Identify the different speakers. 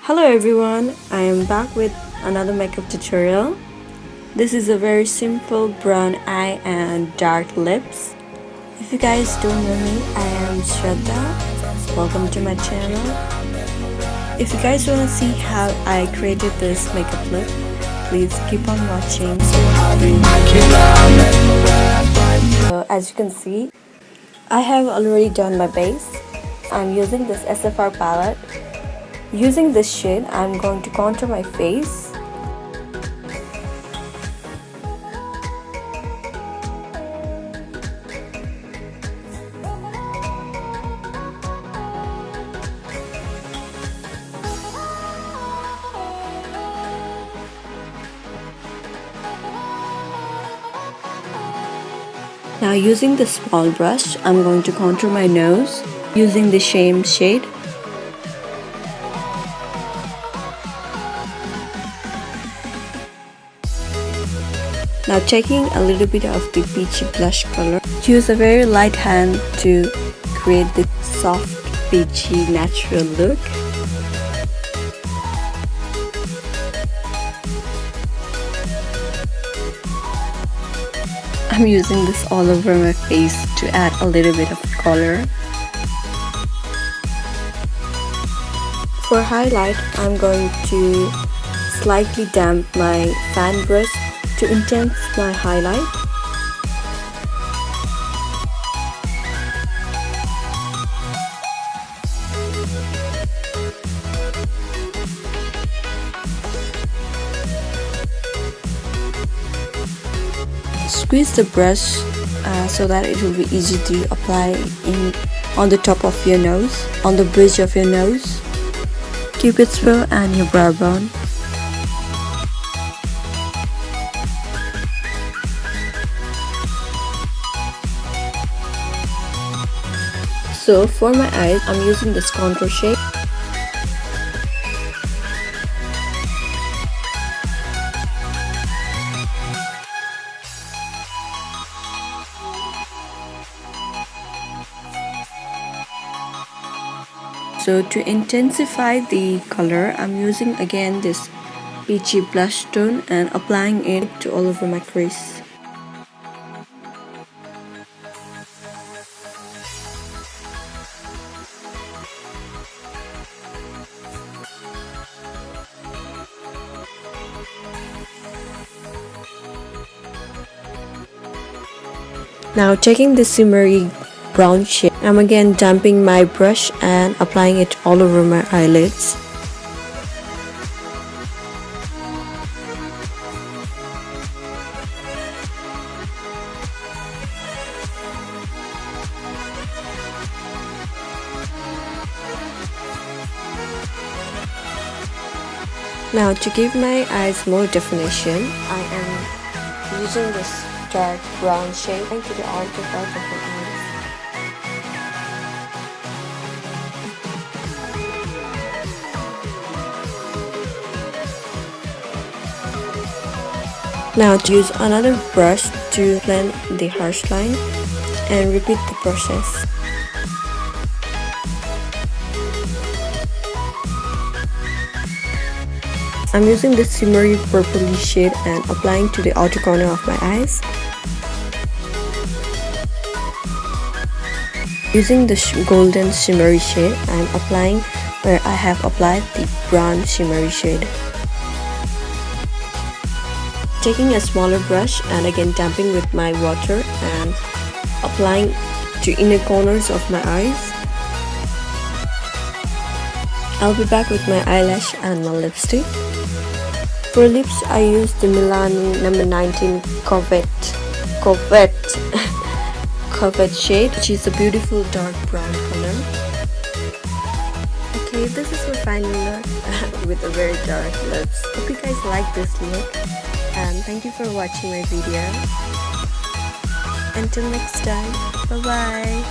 Speaker 1: Hello everyone, I am back with another makeup tutorial. This is a very simple brown eye and dark lips. If you guys don't know me, I am Shradha. Welcome to my channel. If you guys want to see how I created this makeup look, please keep on watching. As you can see, I have already done my base. I'm using this Sfr palette. Using this shade, I'm going to contour my face. Now using the small brush, I'm going to contour my nose using the same shade. Now taking a little bit of the peachy blush color, use a very light hand to create the soft peachy natural look. I'm using this all over my face to add a little bit of color. For highlight, I'm going to slightly damp my fan brush to enhance my highlight. Squeeze the brush so that it will be easy to apply on the top of your nose, on the bridge of your nose, cupid's bow and your brow bone. So for my eyes, I'm using this contour shade. So to intensify the color, I'm using again this peachy blush tone and applying it to all over my crease. Now taking the shimmery brown shade, I'm again damping my brush and applying it all over my eyelids. Now to give my eyes more definition, I am using this dark brown shade into the outer part of my eyes. Now to use another brush to blend the harsh line and repeat the process. I'm using this shimmery purpley shade and applying to the outer corner of my eyes. Using the golden shimmery shade, I'm applying where I have applied the brown shimmery shade. Taking a smaller brush and again damping with my water and applying to inner corners of my eyes. I'll be back with my eyelash and my lipstick. For lips, I use the Milani number 19 COVET shade, which is a beautiful dark brown color. Okay, this is my final look with a very dark lips. Hope you guys like this look, and thank you for watching my video. Until next time, bye bye.